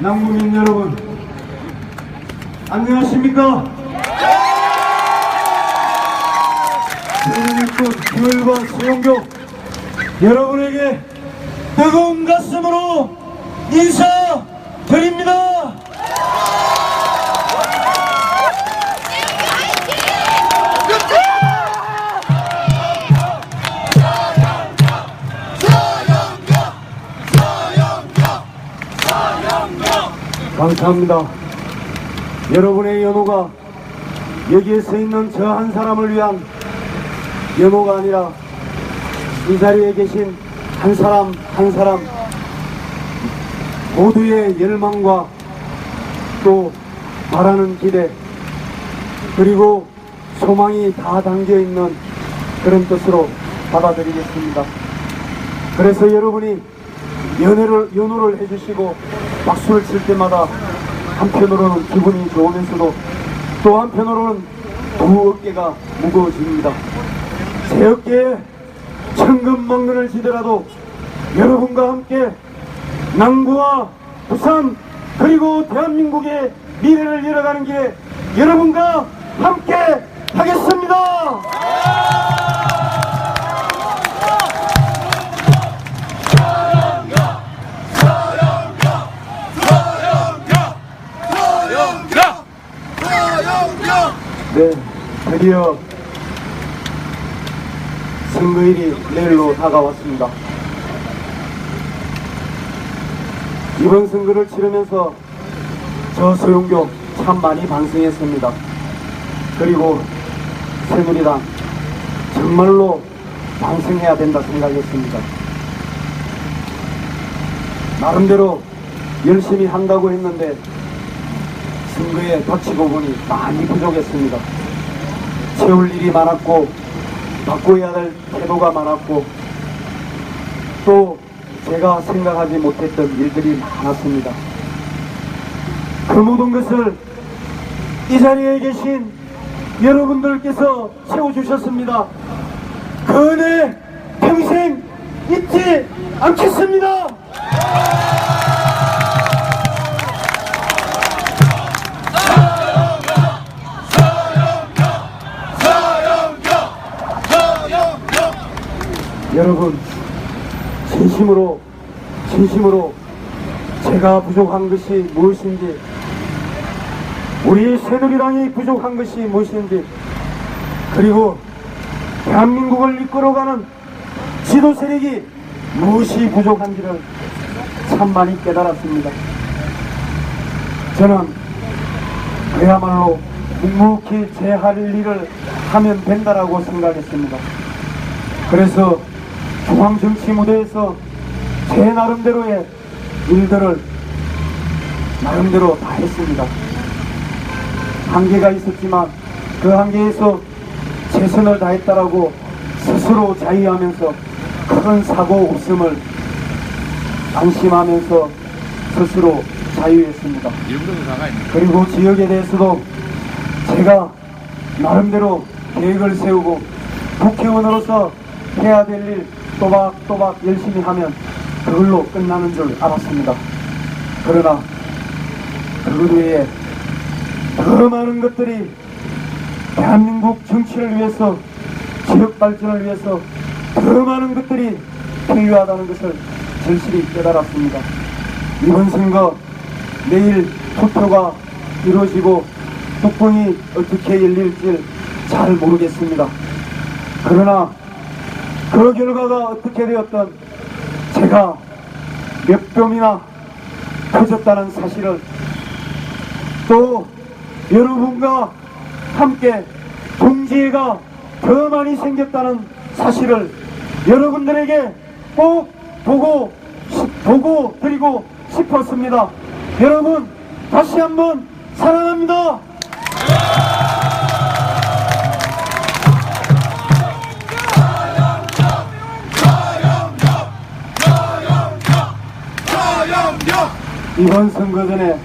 남국민 여러분, 안녕하십니까? 일꾼 교일과 수용교 여러분에게 뜨거운 가슴으로 인사드립니다. 감사합니다. 여러분의 연호가 여기에 서 있는 저 한 사람을 위한 연호가 아니라 이 자리에 계신 한 사람 한 사람 모두의 열망과 또 바라는 기대 그리고 소망이 다 담겨 있는 그런 뜻으로 받아들이겠습니다. 그래서 여러분이 연호를 해주시고 박수를 칠 때마다 한편으로는 기분이 좋으면서도 또 한편으로는 두 어깨가 무거워집니다. 제 어깨에 천근만근을 지더라도 여러분과 함께 남구와 부산 그리고 대한민국의 미래를 열어가는 길에 여러분과 함께 하겠습니다. 네, 드디어 선거일이 내일로 다가왔습니다. 이번 선거를 치르면서 저 소용교 참 많이 반성했습니다. 그리고 새누리당 정말로 반성해야 된다 생각했습니다. 나름대로 열심히 한다고 했는데 선거에 닥치고 보니 많이 부족했습니다. 채울 일이 많았고 바꿔야 될 태도가 많았고 또 제가 생각하지 못했던 일들이 많았습니다. 그 모든 것을 이 자리에 계신 여러분들께서 채워주셨습니다. 그 은혜 평생 잊지 않겠습니다. 여러분, 진심으로 제가 부족한 것이 무엇인지, 우리 새누리당이 부족한 것이 무엇인지, 그리고 대한민국을 이끌어가는 지도 세력이 무엇이 부족한지를 참 많이 깨달았습니다. 저는 그야말로 묵묵히 제 할 일을 하면 된다라고 생각했습니다. 그래서 중앙정치 무대에서 제 나름대로의 일들을 나름대로 다 했습니다. 한계가 있었지만 그 한계에서 최선을 다했다라고 스스로 자의하면서 큰 사고 없음을 안심하면서 스스로 자유했습니다. 그리고 지역에 대해서도 제가 나름대로 계획을 세우고 국회의원으로서 해야 될 일 또박또박 열심히 하면 그걸로 끝나는 줄 알았습니다. 그러나 그 외에 더 많은 것들이 대한민국 정치를 위해서 지역 발전을 위해서 더 많은 것들이 필요하다는 것을 절실히 깨달았습니다. 이번 선거 내일 투표가 이루어지고 뚜껑이 어떻게 열릴지 잘 모르겠습니다. 그러나 그 결과가 어떻게 되었든 제가 몇 표이나 터졌다는 사실을 또 여러분과 함께 동지애가 더 많이 생겼다는 사실을 여러분들에게 꼭 보고 드리고 싶었습니다. 여러분 다시 한번 사랑합니다. 이번 선거 전에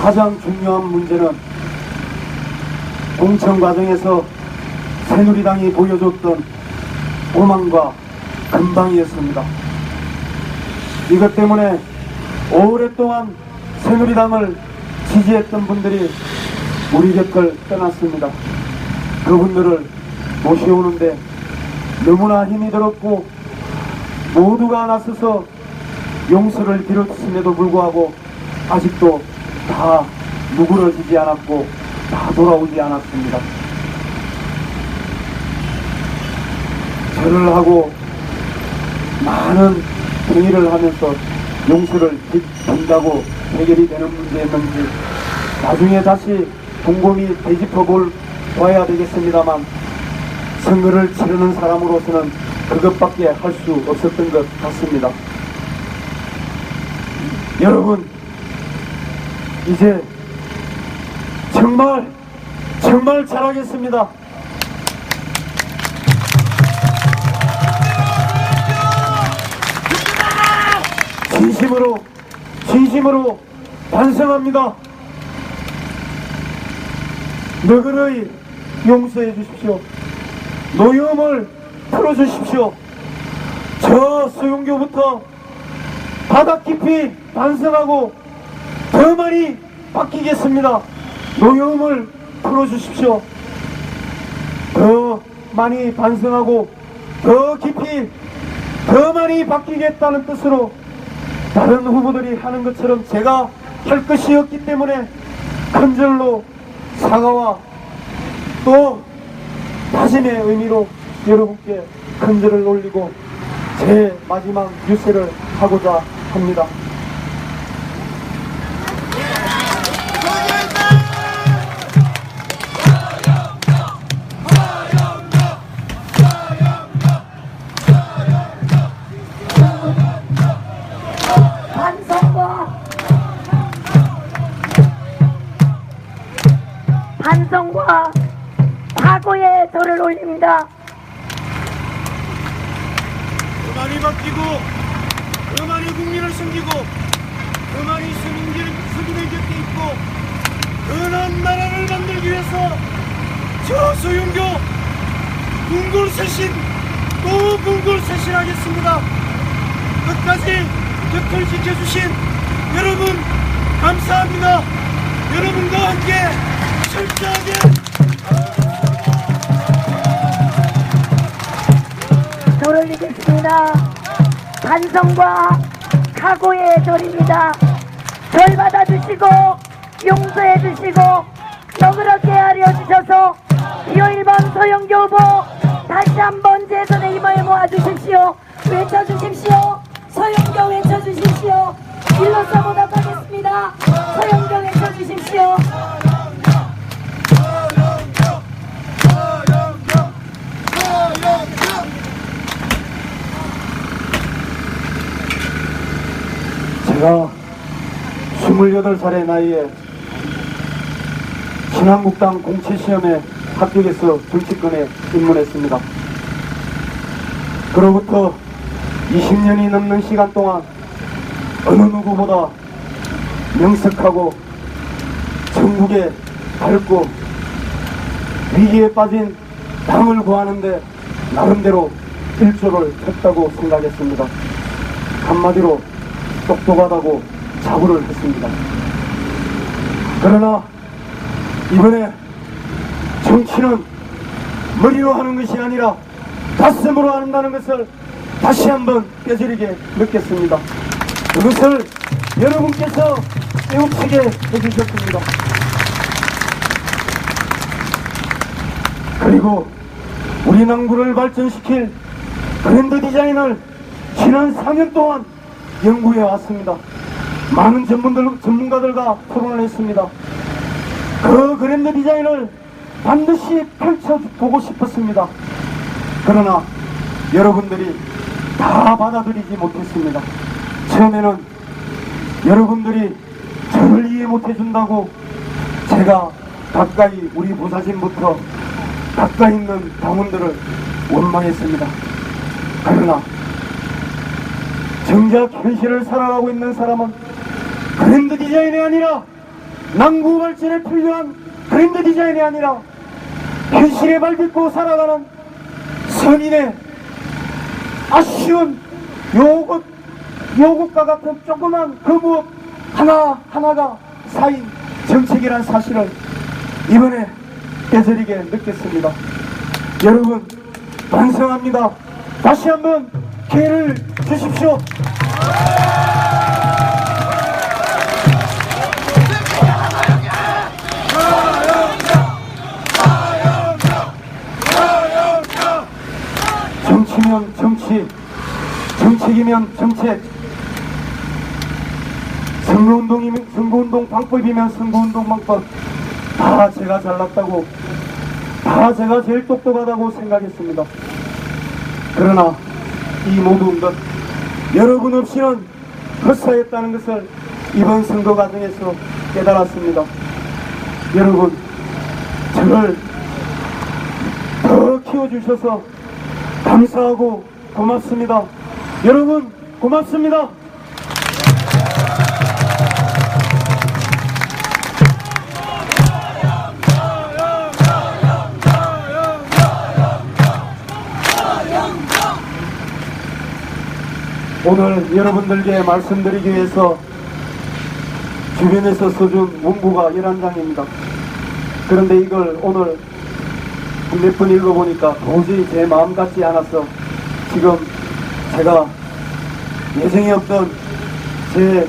가장 중요한 문제는 공천 과정에서 새누리당이 보여줬던 오만과 건방이었습니다. 이것 때문에 오랫동안 새누리당을 지지했던 분들이 우리 곁을 떠났습니다. 그분들을 모셔오는데 너무나 힘이 들었고 모두가 나서서 용서를 빌었음에도 불구하고 아직도 다 누그러지지 않았고 다 돌아오지 않았습니다. 절을 하고 많은 행위를 하면서 용서를 빈다고 해결이 되는 문제였는지 나중에 다시 곰곰이 되짚어 봐야 되겠습니다만 선거를 치르는 사람으로서는 그것밖에 할 수 없었던 것 같습니다. 여러분, 이제 정말 잘하겠습니다. 진심으로 반성합니다. 너그러이 용서해 주십시오. 노여움을 풀어주십시오. 저 수용교부터 바닥 깊이 반성하고 더 많이 바뀌겠습니다. 노여움을 풀어주십시오. 더 많이 반성하고 더 깊이 더 많이 바뀌겠다는 뜻으로 다른 후보들이 하는 것처럼 제가 할 것이 없기 때문에 큰절로 사과와 또 다짐의 의미로 여러분께 큰절을 올리고 제 마지막 유세를 하고자 합니다. 반성과 사고의 절을 올립니다. 더 많이 바뀌고 더 많이 국민을 섬기고 더 많이 서민의 곁에 있고 더 나은 나라를 만들기 위해서 저 소윤교 궁굴쇄신 또 궁굴쇄신하겠습니다. 끝까지 곁을 지켜주신 여러분 감사합니다. 여러분과 함께 철저하게 절 올리겠습니다. 반성과 각오의 절입니다. 절 받아주시고 용서해주시고 너그럽게 하려 주셔서 기호 1번 소영교 후보 다시 한번 재선에 임하여 모아주십시오. 외쳐주십시오. 소영교 외쳐주십시오. 일로서 보답하겠습니다. 소영교 외쳐주십시오. 제가 28살의 나이에 신한국당 공채시험에 합격해서 정치권에 입문했습니다. 그로부터 20년이 넘는 시간 동안 어느 누구보다 명석하고 전국에 밝고 위기에 빠진 당을 구하는데 나름대로 일조를 했다고 생각했습니다. 한마디로 똑똑하다고 자부를 했습니다. 그러나 이번에 정치는 머리로 하는 것이 아니라 가슴으로 한다는 것을 다시 한번 뼈저리게 느꼈습니다. 그것을 여러분께서 깨우치게 해주셨습니다. 그리고 우리 남구를 발전시킬 브랜드 디자인을 지난 4년 동안 연구해 왔습니다. 많은 전문가들과 토론을 했습니다. 그 브랜드 디자인을 반드시 펼쳐보고 싶었습니다. 그러나 여러분들이 다 받아들이지 못했습니다. 처음에는 여러분들이 저를 이해 못해준다고 제가 가까이 우리 보사진부터 가까이 있는 당원들을 원망했습니다. 그러나 정작 현실을 살아가고 있는 사람은 브랜드 디자인이 아니라 남구 발전에 필요한 브랜드 디자인이 아니라 현실에 발딛고 살아가는 선인의 아쉬운 요것과 같은 조그만 그 무엇 하나하나가 쌓인 정책이란 사실을 이번에 뼈저리게 느꼈습니다. 여러분, 반성합니다. 다시 한번 기회를 주십시오. 정치면 정치, 정책이면 정책, 선거운동 방법이면 선거운동 방법, 다 제가 잘났다고, 다 제가 제일 똑똑하다고 생각했습니다. 그러나 이 모든 것 여러분 없이는 헛사했다는 것을 이번 선거 과정에서 깨달았습니다. 여러분, 저를 더 키워주셔서 감사하고 고맙습니다. 여러분, 고맙습니다. 오늘 여러분들께 말씀드리기 위해서 주변에서 써준 문구가 11장입니다. 그런데 이걸 오늘 몇 번 읽어보니까 도저히 제 마음 같지 않아서 지금 제가 예정이 없던 제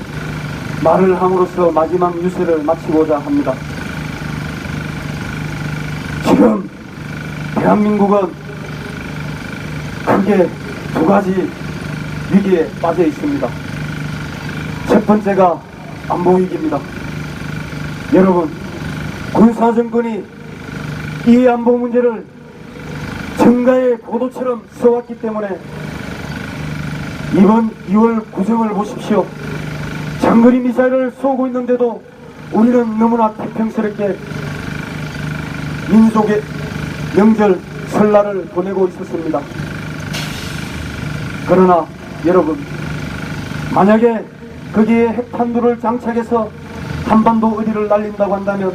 말을 함으로써 마지막 유세를 마치고자 합니다. 지금 대한민국은 크게 두 가지 위기에 빠져 있습니다. 첫 번째가 안보 위기입니다. 여러분, 군사정권이 이 안보 문제를 정가의 고도처럼 써왔기 때문에 이번 2월 구정을 보십시오. 장거리 미사일을 쏘고 있는데도 우리는 너무나 태평스럽게 민족의 명절 설날을 보내고 있었습니다. 그러나 여러분, 만약에 거기에 핵탄두를 장착해서 한반도 어디를 날린다고 한다면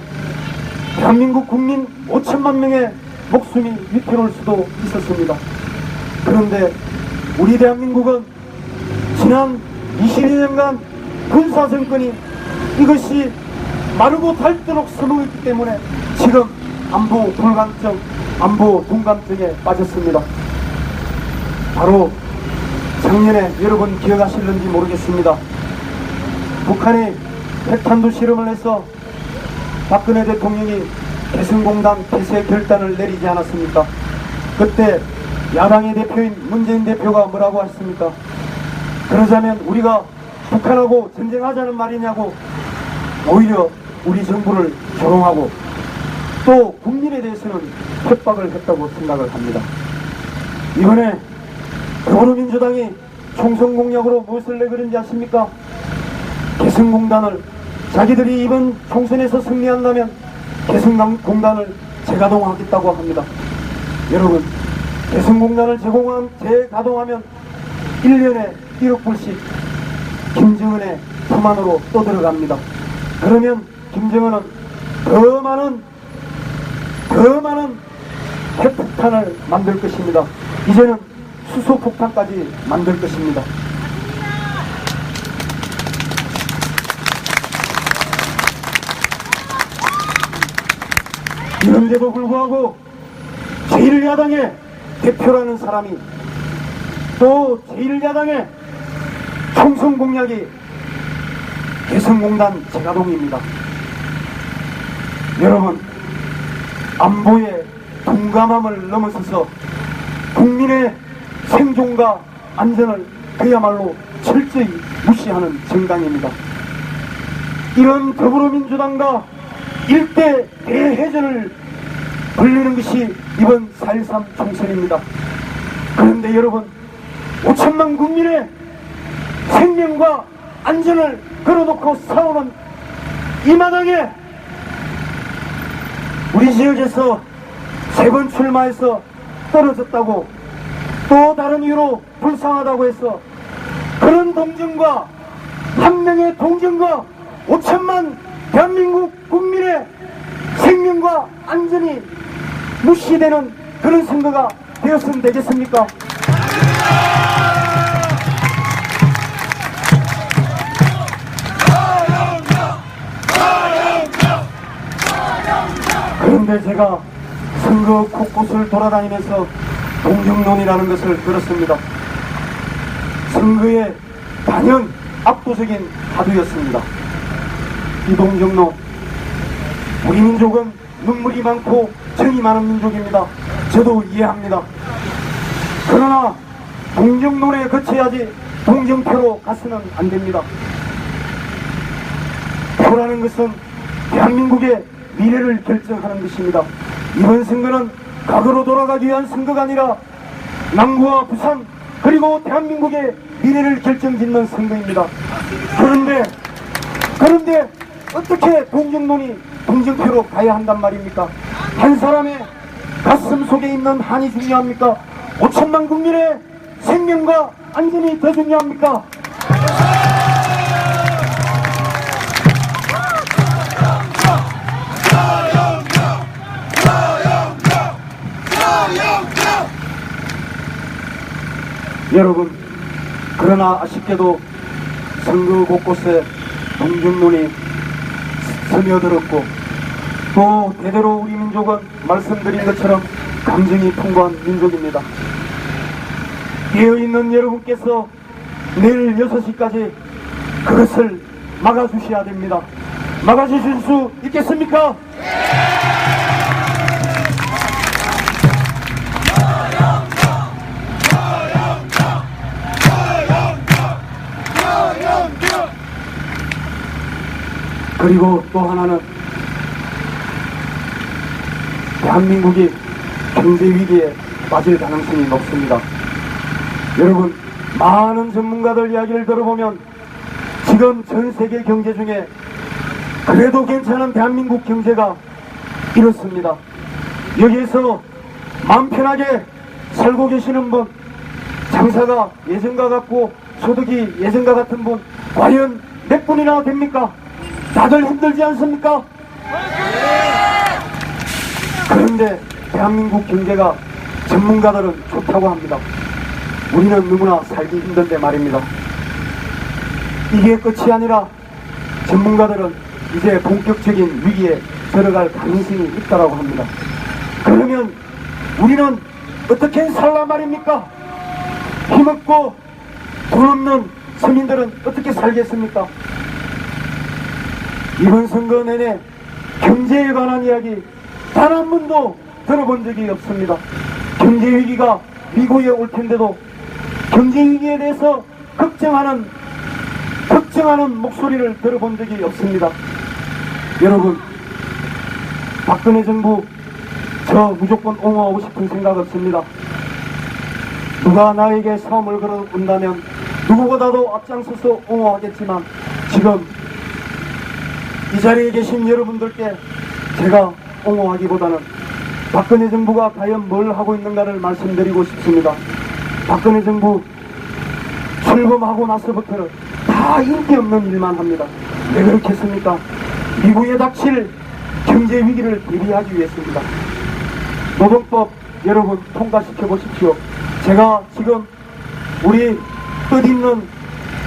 대한민국 국민 5천만 명의 목숨이 위태로울 수도 있었습니다. 그런데 우리 대한민국은 지난 22년간 군사정권이 이것이 마르고 닳도록 써놓았기 때문에 지금 안보 불감증, 안보 둔감증에 빠졌습니다. 바로 작년에 여러분 기억하실는지 모르겠습니다. 북한이 핵탄두 실험을 해서 박근혜 대통령이 개성공단 폐쇄 결단을 내리지 않았습니까? 그때 야당의 대표인 문재인 대표가 뭐라고 했습니까? 그러자면 우리가 북한하고 전쟁하자는 말이냐고 오히려 우리 정부를 조롱하고 또 국민에 대해서는 협박을 했다고 생각을 합니다. 이번에 더불어민주당이 총선 공약으로 무엇을 내걸은지 아십니까? 개성공단을 자기들이 이번 총선에서 승리한다면 개성공단을 재가동하겠다고 합니다. 여러분, 개성공단을 재가동하면 1년에 1억 불씩 김정은의 품 안으로 떠들어갑니다. 그러면 김정은은 더 많은 핵폭탄을 만들 것입니다. 이제는 수소폭탄까지 만들 것입니다. 이런데도 불구하고 제1야당의 대표라는 사람이 또 제1야당의 총선 공약이 개성공단 재가동입니다. 여러분, 안보의 둔감함을 넘어서서 국민의 생존과 안전을 그야말로 철저히 무시하는 정당입니다. 이런 더불어민주당과 일대 대해전을 벌리는 것이 이번 4.13 총선입니다. 그런데 여러분, 5천만 국민의 생명과 안전을 걸어놓고 싸우는 이 마당에 우리 지역에서 3번 출마해서 떨어졌다고 또 다른 이유로 불쌍하다고 해서 그런 동정과 한 명의 동정과 5천만 대한민국 국민의 생명과 안전이 무시되는 그런 선거가 되었으면 되겠습니까? 그런데 제가 선거 곳곳을 돌아다니면서 동정론이라는 것을 들었습니다. 선거의 단연 압도적인 화두였습니다. 이 동정론, 우리 민족은 눈물이 많고 정이 많은 민족입니다. 저도 이해합니다. 그러나 동정론에 거쳐야지 동정표로 가서는 안 됩니다. 표라는 것은 대한민국의 미래를 결정하는 것입니다. 이번 선거는 과거로 돌아가기 위한 선거가 아니라 남구와 부산 그리고 대한민국의 미래를 결정짓는 선거입니다. 그런데 어떻게 동정론이 동정표로 가야 한단 말입니까? 한 사람의 가슴 속에 있는 한이 중요합니까? 5천만 국민의 생명과 안전이 더 중요합니까? 여러분, 그러나 아쉽게도 선거 곳곳에 동정론이 스며들었고 또 대대로 우리 민족은 말씀드린 것처럼 감정이 풍부한 민족입니다. 깨어있는 여러분께서 내일 6시까지 그것을 막아주셔야 됩니다. 막아주실 수 있겠습니까? 그리고 또 하나는 대한민국이 경제위기에 빠질 가능성이 높습니다. 여러분, 많은 전문가들 이야기를 들어보면 지금 전 세계 경제 중에 그래도 괜찮은 대한민국 경제가 이렇습니다. 여기에서 마음 편하게 살고 계시는 분, 장사가 예전과 같고 소득이 예전과 같은 분 과연 몇 분이나 됩니까? 다들 힘들지 않습니까? 그런데 대한민국 경제가 전문가들은 좋다고 합니다. 우리는 누구나 살기 힘든데 말입니다. 이게 끝이 아니라 전문가들은 이제 본격적인 위기에 들어갈 가능성이 있다고 합니다. 그러면 우리는 어떻게 살라 말입니까? 힘없고 돈 없는 서민들은 어떻게 살겠습니까? 이번 선거 내내 경제에 관한 이야기 단 한 번도 들어본 적이 없습니다. 경제위기가 미국에 올 텐데도 경제위기에 대해서 걱정하는 목소리를 들어본 적이 없습니다. 여러분, 박근혜 정부 저 무조건 옹호하고 싶은 생각 없습니다. 누가 나에게 싸움을 걸어온다면 누구보다도 앞장서서 옹호하겠지만 지금 이 자리에 계신 여러분들께 제가 옹호하기보다는 박근혜 정부가 과연 뭘 하고 있는가를 말씀드리고 싶습니다. 박근혜 정부 출범하고 나서부터 다 인기 없는 일만 합니다. 왜 그렇겠습니까? 미국에 닥칠 경제 위기를 대비하기 위해서입니다. 노동법 여러분 통과시켜 보십시오. 제가 지금 우리 뜻있는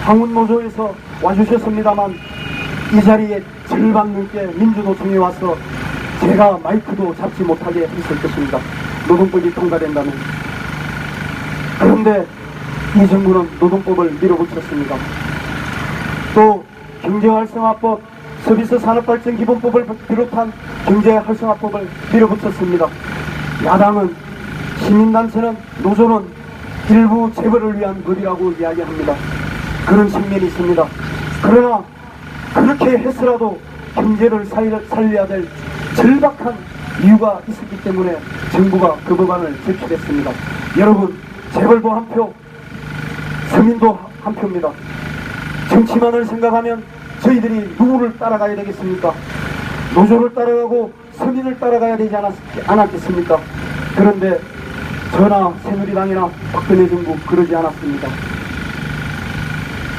황운노조에서 와주셨습니다만 이 자리에 절반 넘게 민주노총에 와서 제가 마이크도 잡지 못하게 했을 것입니다. 노동법이 통과된다면. 그런데 이 정부는 노동법을 밀어붙였습니다. 또 경제활성화법, 서비스산업발전기본법을 비롯한 경제활성화법을 밀어붙였습니다. 야당은, 시민단체는, 노조는 일부 재벌을 위한 법이라고 이야기합니다. 그런 측면이 있습니다. 그러나 그렇게 했으라도 경제를 살려야 될 절박한 이유가 있었기 때문에 정부가 그 법안을 제출했습니다. 여러분, 재벌도 한 표, 서민도 한 표입니다. 정치만을 생각하면 저희들이 누구를 따라가야 되겠습니까? 노조를 따라가고 서민을 따라가야 되지 않았겠습니까? 그런데 저나 새누리당이나 박근혜 정부 그러지 않았습니다.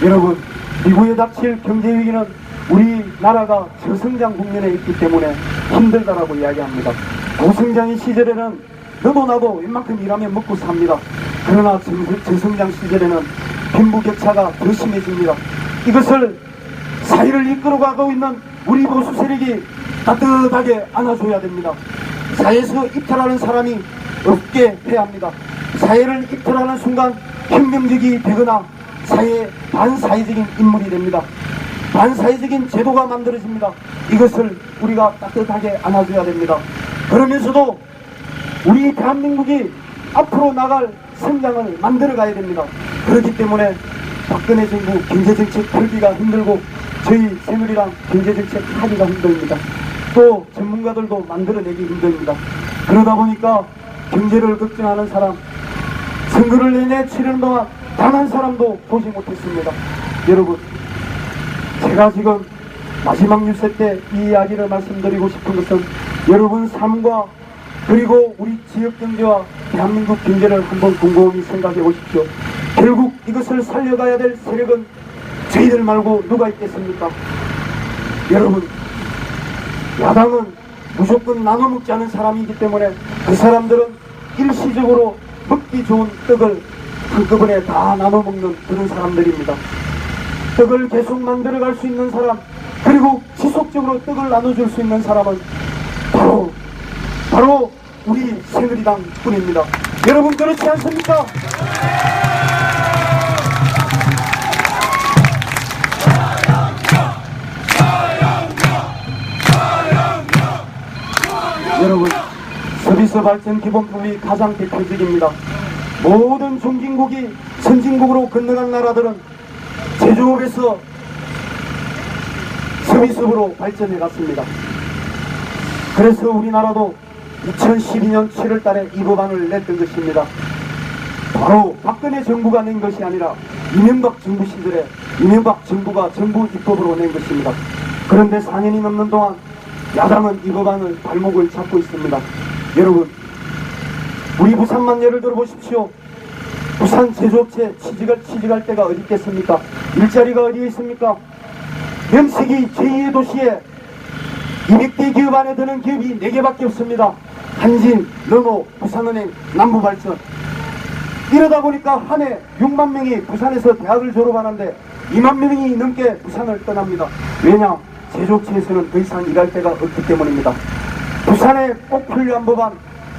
여러분, 미국에 닥칠 경제위기는 우리나라가 저성장 국면에 있기 때문에 힘들다라고 이야기합니다. 고성장의 시절에는 너도 나도 웬만큼 일하면 먹고 삽니다. 그러나 저성장 시절에는 빈부격차가 더 심해집니다. 이것을 사회를 이끌어가고 있는 우리 보수 세력이 따뜻하게 안아줘야 됩니다. 사회에서 이탈하는 사람이 없게 해야 합니다. 사회를 이탈하는 순간 혁명적이 되거나 사회 반사회적인 인물이 됩니다. 반사회적인 제도가 만들어집니다. 이것을 우리가 따뜻하게 안아줘야 됩니다. 그러면서도 우리 대한민국이 앞으로 나갈 성장을 만들어 가야 됩니다. 그렇기 때문에 박근혜 정부 경제정책 풀기가 힘들고 저희 새누리당 경제정책 하기가 힘듭니다. 또 전문가들도 만들어내기 힘듭니다. 그러다 보니까 경제를 걱정하는 사람, 선거를 내내 치르는 동안 단 한 사람도 보지 못했습니다. 여러분, 제가 지금 마지막 유세 때 이 이야기를 말씀드리고 싶은 것은 여러분 삶과 그리고 우리 지역 경제와 대한민국 경제를 한번 곰곰이 생각해 보십시오. 결국 이것을 살려가야 될 세력은 저희들 말고 누가 있겠습니까? 여러분, 야당은 무조건 나눠 먹지 않은 사람이기 때문에 그 사람들은 일시적으로 먹기 좋은 떡을 한꺼번에 다 나눠 먹는 그런 사람들입니다. 떡을 계속 만들어갈 수 있는 사람, 그리고 지속적으로 떡을 나눠줄 수 있는 사람은 바로 우리 새누리당 뿐입니다. 여러분, 그렇지 않습니까? 여러분, 서비스 발전 기본법이 가장 대표적입니다. 모든 종진국이 선진국으로 건너간 나라들은 제조업에서 서비스업으로 발전해 갔습니다. 그래서 우리나라도 2012년 7월 달에 이 법안을 냈던 것입니다. 바로 박근혜 정부가 낸 것이 아니라 이명박 정부 시절에 이명박 정부가 정부 입법으로 낸 것입니다. 그런데 4년이 넘는 동안 야당은 이 법안을 발목을 잡고 있습니다. 여러분, 우리 부산만 예를 들어 보십시오. 부산 제조업체 취직할 때가 어디 있겠습니까? 일자리가 어디에 있습니까? 명색이 제2의 도시에 200대 기업 안에 드는 기업이 4개밖에 없습니다. 한진, 르노, 부산은행, 남부발전. 이러다 보니까 한 해 6만 명이 부산에서 대학을 졸업하는데 2만 명이 넘게 부산을 떠납니다. 왜냐? 제조업체에서는 더 이상 일할 데가 없기 때문입니다. 부산에 꼭 필요한 법안,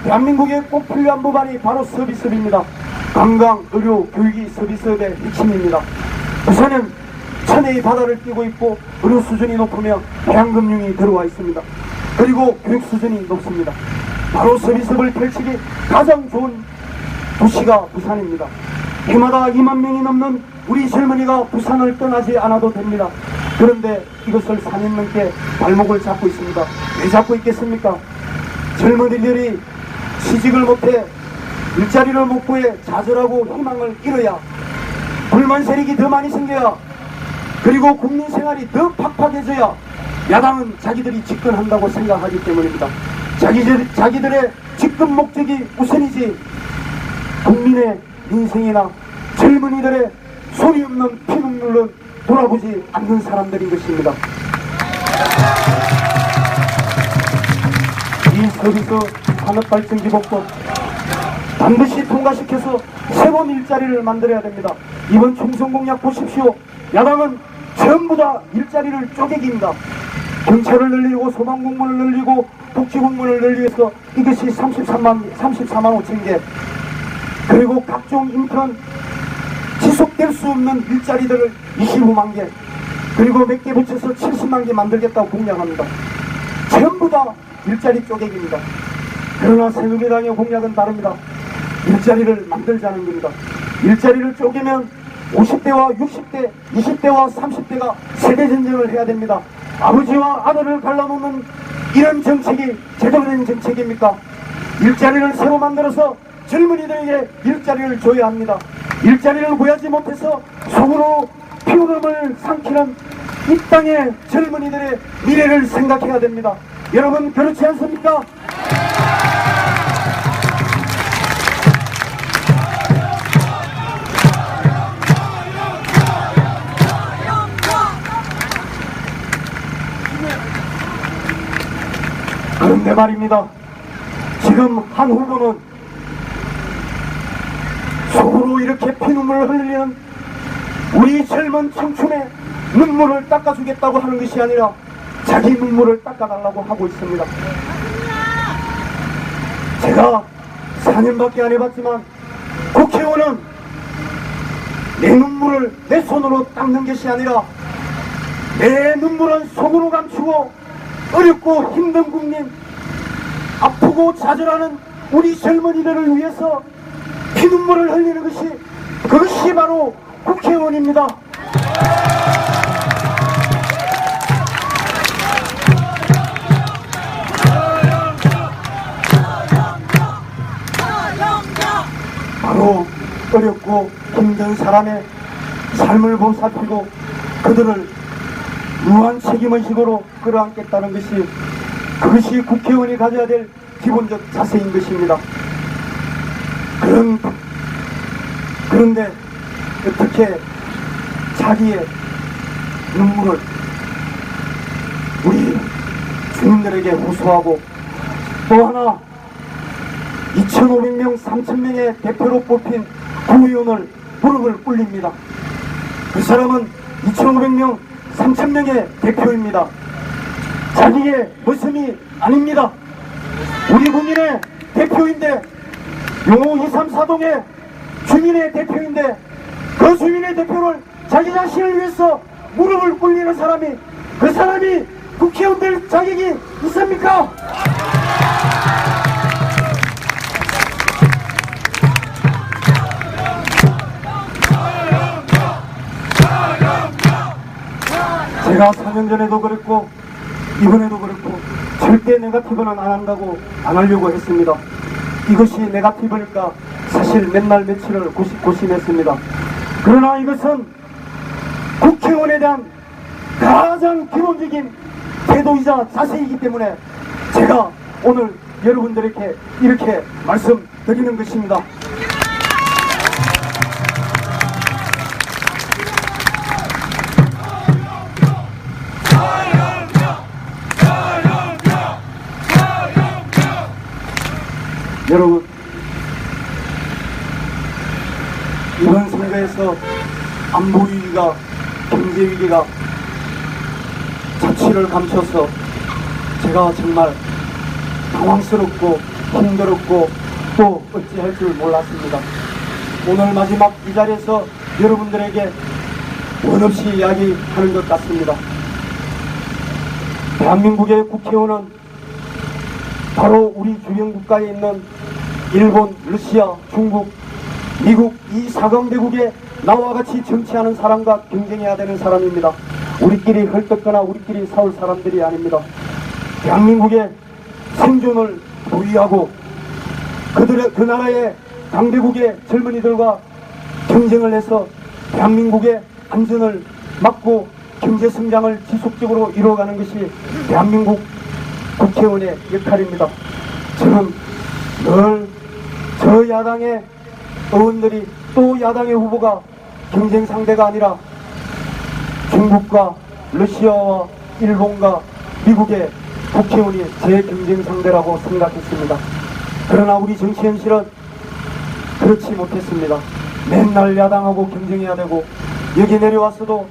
대한민국에 꼭 필요한 법안이 바로 서비스업입니다. 관광, 의료, 교육이 서비스업의 핵심입니다. 부산은 천혜의 바다를 끼고 있고 의료 수준이 높으며 해양금융이 들어와 있습니다. 그리고 교육 수준이 높습니다. 바로 서비스업을 펼치기 가장 좋은 도시가 부산입니다. 해마다 2만 명이 넘는 우리 젊은이가 부산을 떠나지 않아도 됩니다. 그런데 이것을 4년 넘게 발목을 잡고 있습니다. 왜 잡고 있겠습니까? 젊은이들이 취직을 못해 일자리를 못 구해 좌절하고 희망을 잃어야, 불만 세력이 더 많이 생겨야, 그리고 국민 생활이 더 팍팍해져야 야당은 자기들이 집권한다고 생각하기 때문입니다. 자기들의 집권 목적이 우선이지 국민의 인생이나 젊은이들의 소리 없는 피눈물은 돌아보지 않는 사람들인 것입니다. 이 서비스 산업발전기본법 반드시 통과시켜서 새로운 일자리를 만들어야 됩니다. 이번 총선공약 보십시오. 야당은 전부 다 일자리를 쪼개기입니다. 경찰을 늘리고 소방공무원을 늘리고 복지공무원을 늘리기 위해서 이것이 34만 5천 개, 그리고 각종 인턴 지속될 수 없는 일자리들을 25만 개, 그리고 몇 개 붙여서 70만 개 만들겠다고 공약합니다. 전부 다 일자리 쪼개기입니다. 그러나 새누리당의 공약은 다릅니다. 일자리를 만들자는 겁니다. 일자리를 쪼개면 50대와 60대, 20대와 30대가 세대전쟁을 해야 됩니다. 아버지와 아들을 갈라놓는 이런 정책이 제대로 된 정책입니까? 일자리를 새로 만들어서 젊은이들에게 일자리를 줘야 합니다. 일자리를 구하지 못해서 속으로 피우름을 삼키는 이 땅의 젊은이들의 미래를 생각해야 됩니다. 여러분, 그렇지 않습니까? 그런데 말입니다. 지금 한 후보는 속으로 이렇게 피눈물을 흘리는 우리 젊은 청춘의 눈물을 닦아주겠다고 하는 것이 아니라 자기 눈물을 닦아달라고 하고 있습니다. 제가 4년밖에 안 해봤지만 국회의원은 내 눈물을 내 손으로 닦는 것이 아니라 내 눈물은 속으로 감추고 어렵고 힘든 국민, 아프고 좌절하는 우리 젊은이들을 위해서 피눈물을 흘리는 그것이 바로 국회의원입니다. 바로 어렵고 힘든 사람의 삶을 보살피고 그들을 무한 책임의식으로 끌어안겠다는 그것이 국회의원이 가져야 될 기본적 자세인 것입니다. 그런데 어떻게 자기의 눈물을 우리 주민들에게 호소하고 또 하나 2,500명, 3,000명의 대표로 뽑힌 구의원을 무릎을 꿇립니다. 그 사람은 2,500명, 3,000명의 대표입니다. 자기의 모습이 아닙니다. 우리 국민의 대표인데 용호 2, 3, 4동의 주민의 대표인데 그 주민의 대표를 자기 자신을 위해서 무릎을 꿇리는 사람이 그 사람이 국회의원 될 자격이 있습니까? 제가 4년 전에도 그랬고 이번에도 그랬고 절대 네거티브는 안 한다고 안 하려고 했습니다. 이것이 네거티브일까 사실 맨날 며칠을 고심했습니다. 그러나 이것은 국회의원에 대한 가장 기본적인 태도이자 자세이기 때문에 제가 오늘 여러분들에게 이렇게 말씀드리는 것입니다. 여러분, 이번 선거에서 안보위기가, 경제위기가 자취를 감춰서 제가 정말 당황스럽고 힘들었고 또 어찌할 줄 몰랐습니다. 오늘 마지막 이 자리에서 여러분들에게 원없이 이야기하는 것 같습니다. 대한민국의 국회의원은 바로 우리 주변 국가에 있는 일본, 러시아, 중국, 미국 이 사강대국에 나와 같이 정치하는 사람과 경쟁해야 되는 사람입니다. 우리끼리 헐뜯거나 우리끼리 싸울 사람들이 아닙니다. 대한민국의 생존을 보위하고 그 나라의 강대국의 젊은이들과 경쟁을 해서 대한민국의 안전을 막고 경제성장을 지속적으로 이루어가는 것이 대한민국 국회의원의 역할입니다. 저는 늘 저 야당의 의원들이 또 야당의 후보가 경쟁 상대가 아니라 중국과 러시아와 일본과 미국의 국회의원이 제 경쟁 상대라고 생각했습니다. 그러나 우리 정치 현실은 그렇지 못했습니다. 맨날 야당하고 경쟁해야 되고 여기 내려왔어도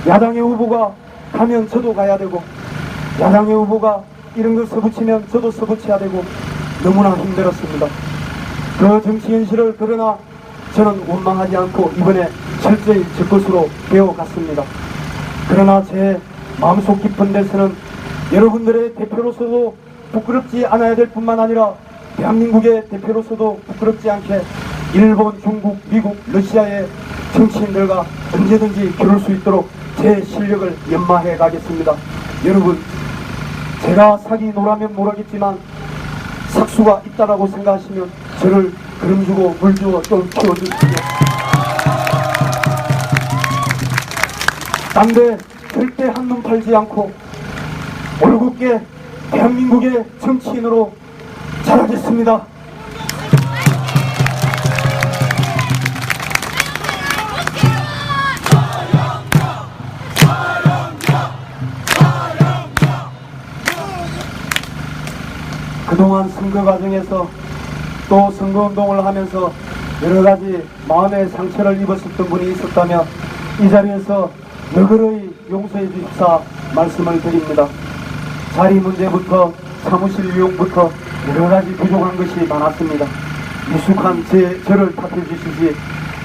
야당의 후보가 가면 저도 가야 되고 야당의 후보가 이런 걸 써붙이면 저도 써붙여야 되고 너무나 힘들었습니다. 그 정치 현실을 그러나 저는 원망하지 않고 이번에 철저히 제 것으로 배워갔습니다. 그러나 제 마음속 깊은 데서는 여러분들의 대표로서도 부끄럽지 않아야 될 뿐만 아니라 대한민국의 대표로서도 부끄럽지 않게 일본, 중국, 미국, 러시아의 정치인들과 언제든지 겨룰 수 있도록 제 실력을 연마해 가겠습니다. 여러분, 제가 사기 노라면 모르겠지만 삭수가 있다라고 생각하시면 저를 그름 주고 물 주고 좀 키워주십시오. 딴 데 절대 한눈 팔지 않고 올곧게 대한민국의 정치인으로 자라겠습니다. 그동안 선거 과정에서 또 선거운동을 하면서 여러가지 마음의 상처를 입었었던 분이 있었다면 이 자리에서 너그러이 용서해 주십사 말씀을 드립니다. 자리 문제부터 사무실 이용부터 여러 가지 부족한 것이 많았습니다. 미숙한 저를 탓해 주시지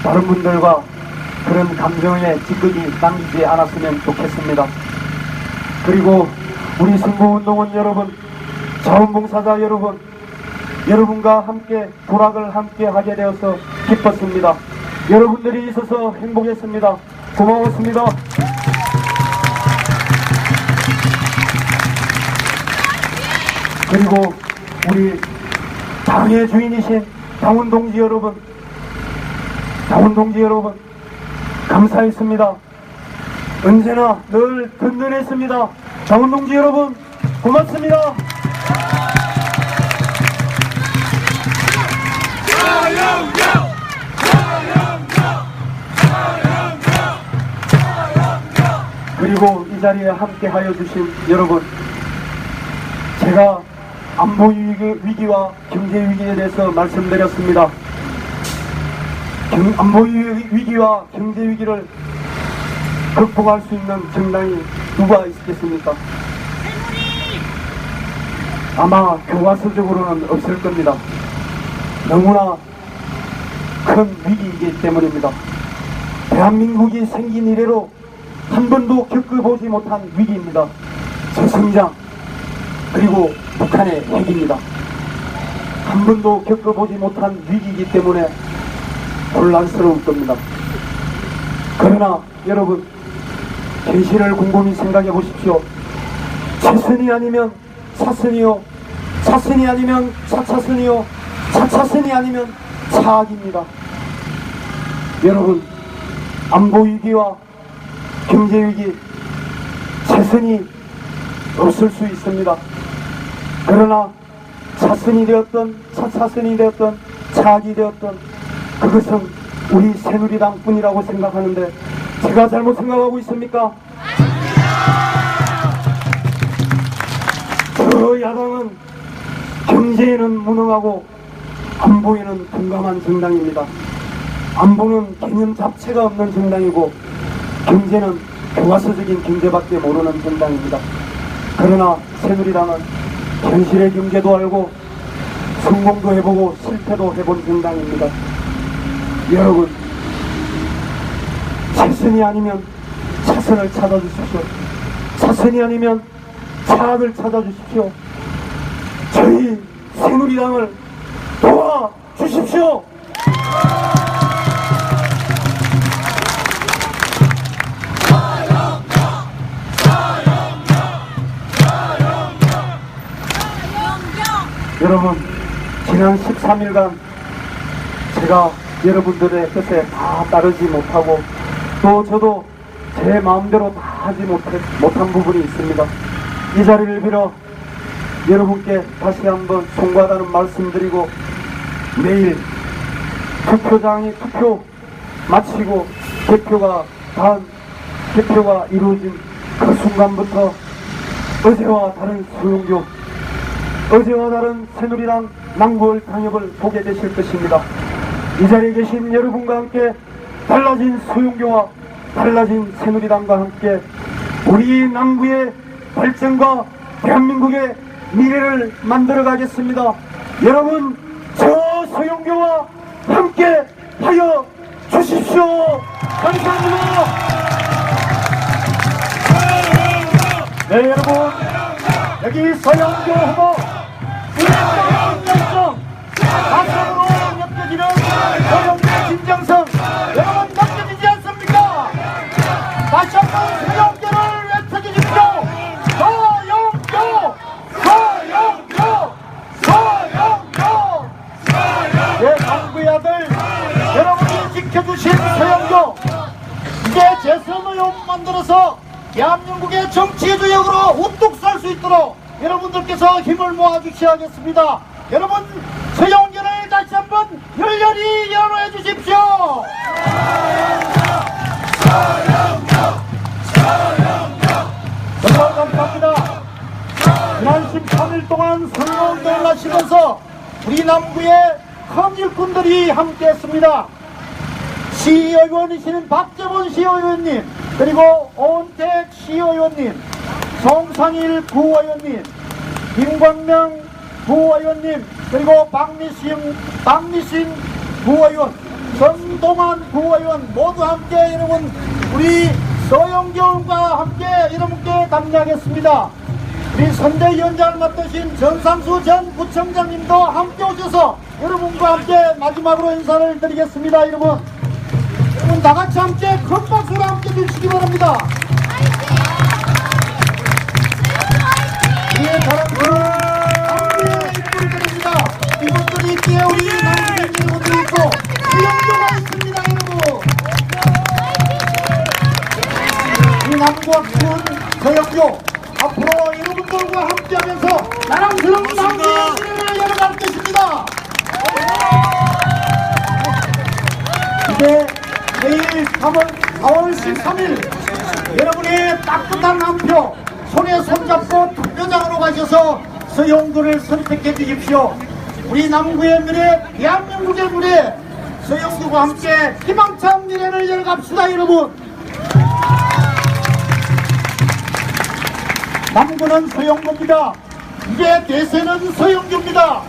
다른 분들과 그런 감정에 찌꺼기 남기지 않았으면 좋겠습니다. 그리고 우리 선거운동원 여러분, 자원봉사자 여러분, 여러분과 함께 도락을 함께 하게 되어서 기뻤습니다. 여러분들이 있어서 행복했습니다. 고마웠습니다. 그리고 우리 당의 주인이신 당원동지 여러분, 감사했습니다. 언제나 늘 든든했습니다. 당원동지 여러분, 고맙습니다. 그리고 이 자리에 함께 하여 주신 여러분, 제가 안보 위기와 경제 위기에 대해서 말씀드렸습니다. 안보 위기와 경제 위기를 극복할 수 있는 정당이 누가 있겠습니까? 아마 교과서적으로는 없을 겁니다. 너무나 큰 위기이기 때문입니다. 대한민국이 생긴 이래로 한 번도 겪어보지 못한 위기입니다. 저성장, 그리고 북한의 핵입니다. 한 번도 겪어보지 못한 위기이기 때문에 혼란스러울 겁니다. 그러나 여러분, 현실을 곰곰이 생각해 보십시오. 최선이 아니면 사선이요, 사선이 아니면 차차선이요, 차차선이 아니면 차악입니다. 여러분, 안보 위기와 경제 위기, 최선이 없을 수 있습니다. 그러나 차선이 되었던 차차선이 되었던 차악이 되었던 그것은 우리 새누리당 뿐이라고 생각하는데 제가 잘못 생각하고 있습니까? 저 야당은 경제에는 무능하고 안보에는 둔감한 정당입니다. 안보는 개념 자체가 없는 정당이고 경제는 교과서적인 경제밖에 모르는 정당입니다. 그러나 새누리당은 현실의 경제도 알고 성공도 해보고 실패도 해본 정당입니다. 여러분, 최선이 아니면 차선을 찾아주십시오. 차선이 아니면 차악을 찾아주십시오. 저희 새누리당을 도와주십시오. 여러분, 지난 13일간 제가 여러분들의 뜻에 다 따르지 못하고 또 저도 제 마음대로 다 하지 못한 부분이 있습니다. 이 자리를 빌어 여러분께 다시 한번 송구하다는 말씀드리고 내일 투표장이 투표 마치고 개표가 이루어진 그 순간부터 어제와 다른 수용교, 어제와 다른 새누리당 낭벌 당협을 보게 되실 것입니다. 이 자리에 계신 여러분과 함께 달라진 수용교와 달라진 새누리당과 함께 우리 남부의 발전과 대한민국의 미래를 만들어 가겠습니다. 여러분, 저 수용교와 함께 하여 주십시오. 감사합니다. 네, 여러분, 여기 서영교 후보 진정성, 가슴으로 느껴지는 서영교의 진정성, 여러분 느껴지지 않습니까? 다시 한번 서영교를 외쳐주십시오. 서영교, 서영교, 서영교. 네, 당구의 아들 여러분이 지켜주신 서영교, 이제 재선의원 만들어서 대한민국의 정치의 주역으로 우뚝 설 수 있도록 여러분들께서 힘을 모아주셔야겠습니다. 여러분, 서영교를 다시 한번 열렬히 연호해 주십시오. 정말 감사합니다. 지난 13일 동안 선거운동을 하시면서 우리 남부의 큰 일꾼들이 함께했습니다. 시의원이신 박재본 시의원님, 그리고 오은택 시의원님, 송상일 구의원님, 김광명 부의원님, 그리고 박미신 부의원, 정동환 부의원 모두 함께 여러분 우리 서영교과 함께 여러분께 담례하겠습니다. 우리 선대위원장을 맡으신 전상수 전 부청장님도 함께 오셔서 여러분과 함께 마지막으로 인사를 드리겠습니다. 여러분 다같이 함께 큰 박수로 함께 주시기 바랍니다. 우리의 사람들은 함께 입술이 드립니다. 이분들이 있기에 우리 남편들이 분들이 있고 수영조가 있습니다. 여러분 이 남구학군 서영조 앞으로 여러분들과 함께하면서 자랑스러운 남구의 미래를 열어갈 것입니다. 이제 내일 4월 13일 여러분의 따뜻한 한 표 손에 손잡고 투표장으로 가셔서 서영도를 선택해 주십시오. 우리 남구의 미래, 대한민국의 미래, 서영도와 함께 희망찬 미래를 열어갑시다. 여러분 남구는 서영도입니다. 이제 대세는 서영도입니다.